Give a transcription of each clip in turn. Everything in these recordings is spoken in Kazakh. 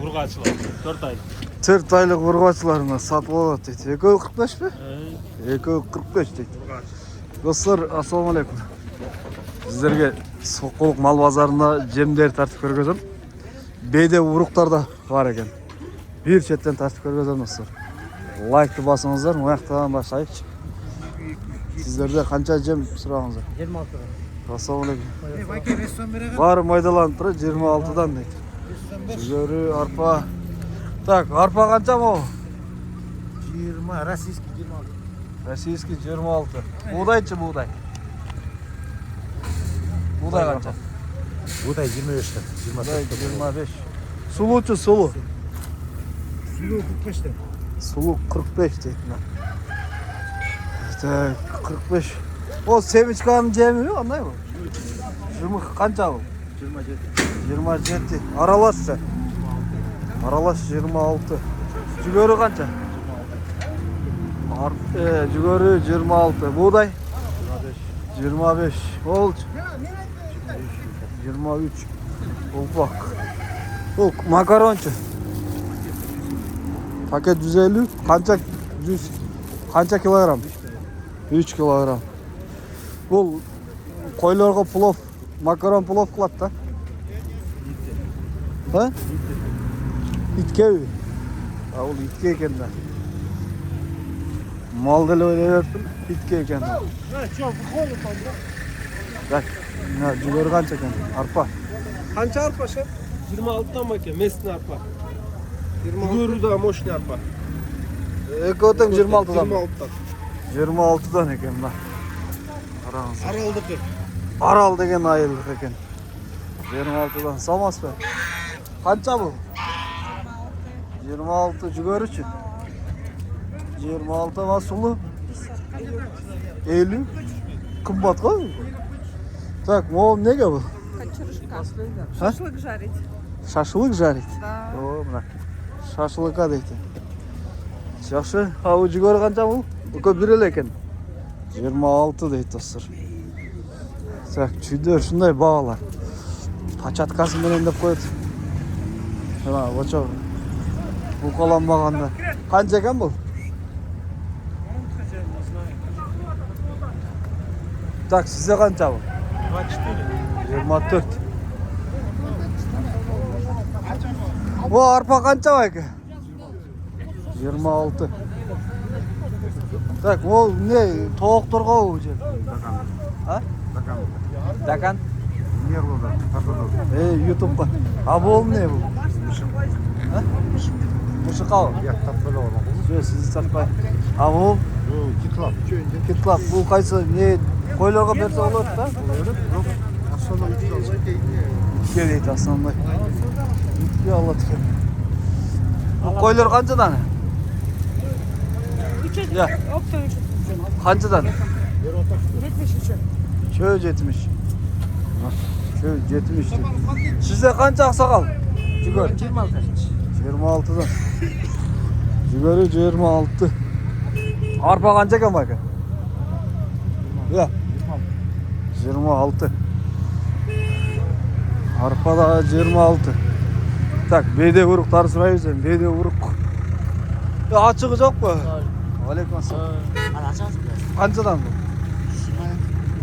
Urg'ochilar 4 oylik. 4 oylik urg'ochilarni sotib oladi deydi. Ekovi 45 mi? Ekovi 45 deydi. Dostlar, assalomu alaykum. Sizlarga Soqquliq mal bozorida jemler tartib ko'rgazdim. Bede urug'lar da var ekan. Bir chetdan tartib ko'rgazdim dostlar. Like bosingizlar, bu yoqdan boshlaylik. Sizlarda qancha jem so'rag'ingizlar? 26 lira. Assalomu alaykum. Var maydalanib turadi 26 dan deydi. Jigari arpa. Tak, arpa qancha bu? 20, rossiyskiy 26. Rossiyskiy 26. Buğdaychi buğday. Buğday qancha? Buğday 25 lira. 25. Suluchi sulu. Sulu 45 lira. Sulu 45 deydi. Tak, 45. O sevinçkanın cemi mi? Anday mı? 20 qancha bu? 27. Aralaşça. Aralaş 26. Jigari qancha? Jigari 26. Buğday 25. Olch 23. Ufak. Makaronchi. Paket 150. Qancha kilogram? 3 kilogram. Bu qo'ylarga plov, makaron plov qiladi da. Ha? İtke mi? Ha, ol itke ekan da. Mal dili o'ylayaptim, itke ekan da. Bak, ne jigari qancha ekan? Arpa. Qancha arpa shu? 26 dan ekan, mesni arpa. 26 da moshni arpa. Ekoting 26 dan. 26 dan. 26 dan ekan da. Qarаңыз. Araldiki. Aral degan ayıldık ekan. 26 dan. Salmas be. Qancha bu? 26 jigarichi. 26 masulu. 50. Qimmat qo'y. Так, мол nega bu? Кочерышка. Шашлык жарить. Шашлык жарить? Да. О, мына. Шашлыка deydi. Yaxshi. Ha, u jigari qancha bu? Bu ko'p beril ekan. 26 deydi dostlar. Так, chuyda shunday бағалар. Pachatkasi bilan deb qo'yadi. Mana, o'cha. Bu qolanmaganda. Qancha ekan bu? Так, sizga qancha bu? 24. Bu arpa qancha aka? 26. Так, bu ne? Tovuqlarga u. Ha? Dakan. Нервода, YouTube'da. Ha bu ne bu? Ha? Muşuqa o. Я тап біле оламын. Жоқ, sizni satpay. Ha bu? Китлап. Kitlap. Bu qaysi? Ne? Qo'ylarga bersa bo'ladi da? Жоқ, ассалам алейкум. İtke deydi aslında. İtke Allah tüken. Bu qo'ylar qanchadan? 3 Ya. Opta 3. Qanchadan? 73. Şöyle 70. Şöyle 70. Sizde qancha oqsoqol? Jigari 26. 26dan. Jigari 26. Arpa qancha ekan aka? Ya. 26. Arpa da 26. Tak, bede urug'lar so'raymiz, bede urug'. Ya ochig'i yo'qmi? Alaykum assalom. Mana açasın. Qanchadan bu?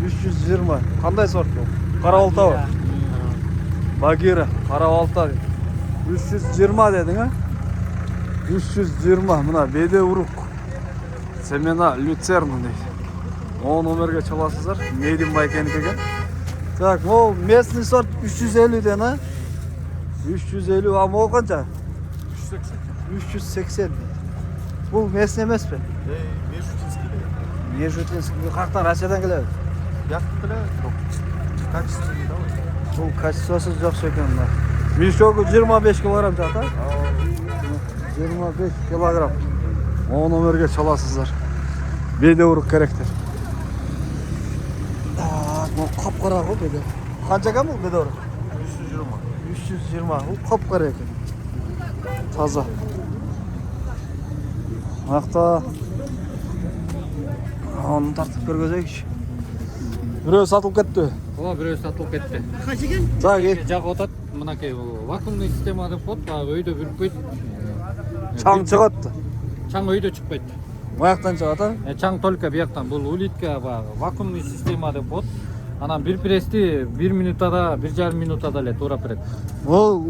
320. Qanday sort bu? Qaraolta mı? Bagira, Qaraolta. 320 dedin ha? 320. Buna bede urug'. Semena Люцерна deydi. O nomerga çalasızlar. Made in Baykenlik ekan. Tak, o местный sort 350 den ha? 350 ama o qancha? 380. Bu местный emas mi? Межутинский. Qaqdan Rossiyadan keladi. Yaxshi biladi. Качественный давай. Bu kachsosiz yaxshi ekan da. Mishogu 25 kilogram chaqdi. 25 kilogram. O nomerga çalasızlar. Bede urug' kerakdir. Bu qop-qora bu bede. Qancha ekan bu bede urug'? 320. U qop-qora ekan. Toza. Vaqtda onu tartib ko'rgazaylik. Birov sotib ketdi. O birov sotib ketdi. Tak, Jaq o'tadi, мынакей вакуумный система деп коет, баягы өйдө бүркпөйт. Чаң чыгат да. Чаң өйдө чыкпайт. Маяктан чыгат а? Чаң только бияктан. Бул улитка баягы вакуумный система деп коет. Анан бир прести 1 минутада, 1,5 минутада эле турап берет. Ол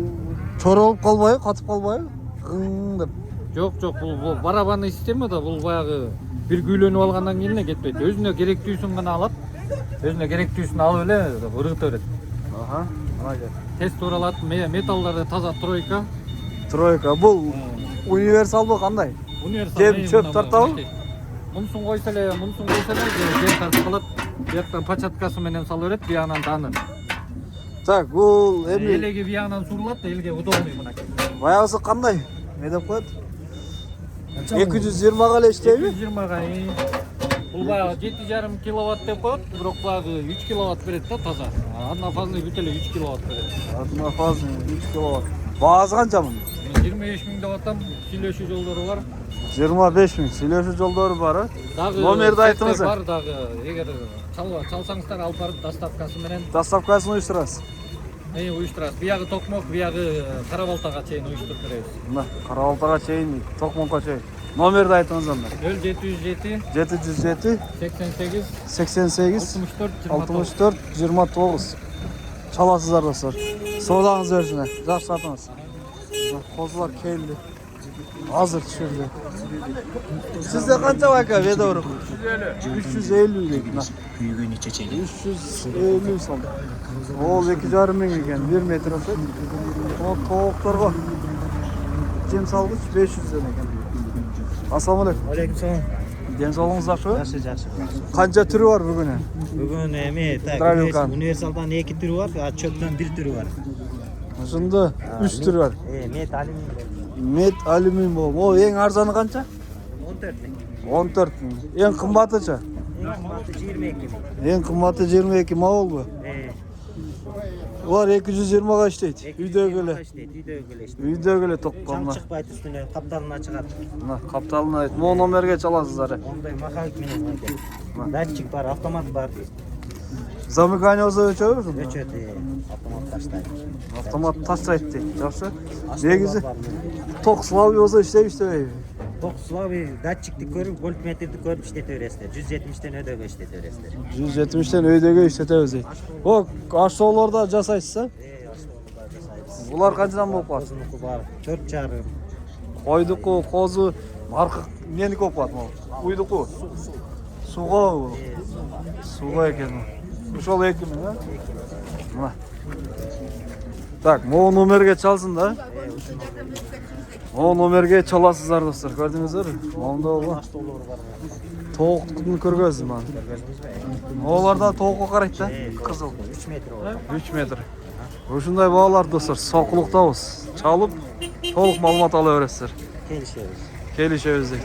чоролуп калбайбы, катып калбайбы? Гың деп. Жок, бул барабанный система да, бул баягы бир күйлөнүп алгандан кийин эле кетпейт. Өзүнө керектүүсүн гана алат. Өзүнө керектүүсүн алып эле ыргыта берет. Аха. Мына кел. Тез туралат, металлдары таза тройка. Тройка бул универсалбы кандай? Универсал. Жем чөп тартабы? Мунусун койсо эле, жем тартып калат. Бияктан початкасы менен сала берет, биянан таны. Так, бул эми Элеги биянан сурулат, элге удобный мынакей. баягысы кандай? Не деп коет? 220 эле иштейби? 220-га. Бул баягы 7,5 киловатт деп коет, бирок баягы 3 киловатт берет да таза. Однофазный бүт эле 3 киловатт берет. Однофазный 3 киловатт. Баасы канча мунун? 25 000 деп атам, сүйлөшүү жолдору бар. 25 000 сүйлөшүү жолдору бар. Дагы Номерди айтыңыз. бар дагы, эгер чалсаңыздар алып барып доставкасы менен Доставкасын уюштурасыз. уюштурабыз. Биягы токмок, биягы Карабалтага чейин уюштуруп беребиз. Мына Карабалтага чейин, Токмокко чейин. Номерди айтыңыз анда. 0707 707 88 88 64 64 29. Çalasızlar dostlar. Soğudağınız versin. Жақсы satыңыз. Қозылар келді. Hazır düşürdü. Sizde қанша бака ведорық? 350 дейді. Күйгөн нече чейин? 350 сом. Ол 2,5 мың екен, 1 метр өтеді. Ол тоғықтарға жем салғыш 500 екен. Ассалаумағалейкум. Алейкум. Денсаулығыңыз жақсы ба? Жакшы. Қанша түрі бар бүгін? Бүгүн эми Дравилкан. универсалдан 2 түрү бар, чөптөн 1 түрү бар. Ошондо 3 түрі бар. Мет алюминий. Мет алюмин бол. О, ең арзаны қанша? 14 мың. 14 мың. Ең қымбатыча? Ең қымбаты 22 мың. Ең қымбаты 22 ма ол? Олар 220-ға іштейді. Үйдегілі. Үйдегілі тоққанына. Чаң чыкпайт үстүнө, капталына чыгат. Мына капталына айт. Мо номерге чаласыздар. Ондай маховик менен айт. Датчик бар, автомат бар. Замыкание болсо өчөбү? Өчөт, автомат таштайт. Автомат таштайт дейт. Жакшы. Негизи ток слабый болсо иштейби, иштебейби? Ток слабый датчикти көрүп, вольтметрди көрүп иштете бересиздер. 170-тен өйдөгө иштете бересиздер. 170-тен өйдөгө иштетебиз дейт. О, ашоолорда жасайсыз, а? Ашоолорда жасайбыз. Булар канчадан болуп калат? Козунуку бар, 4,5. Койдуку, козу, аркы эмнени болуп калат могу? Уйдуку. Суга. Суга экен. Ошол 2 мың, а? Мына. Так, могу номерге чалсын да? Могу номерге чаласыздар достор, көрдүңүздөр? Монда болго. Тоокун көргөзүм аны. Олар да тоокко карайт да? Кызыл. 3 метр болот. 3 метр. Ушундай баалар достор, сокулуктабыз. Чалып, толук маалымат ала бересиздер. Келишебиз. Келишебиз дейт.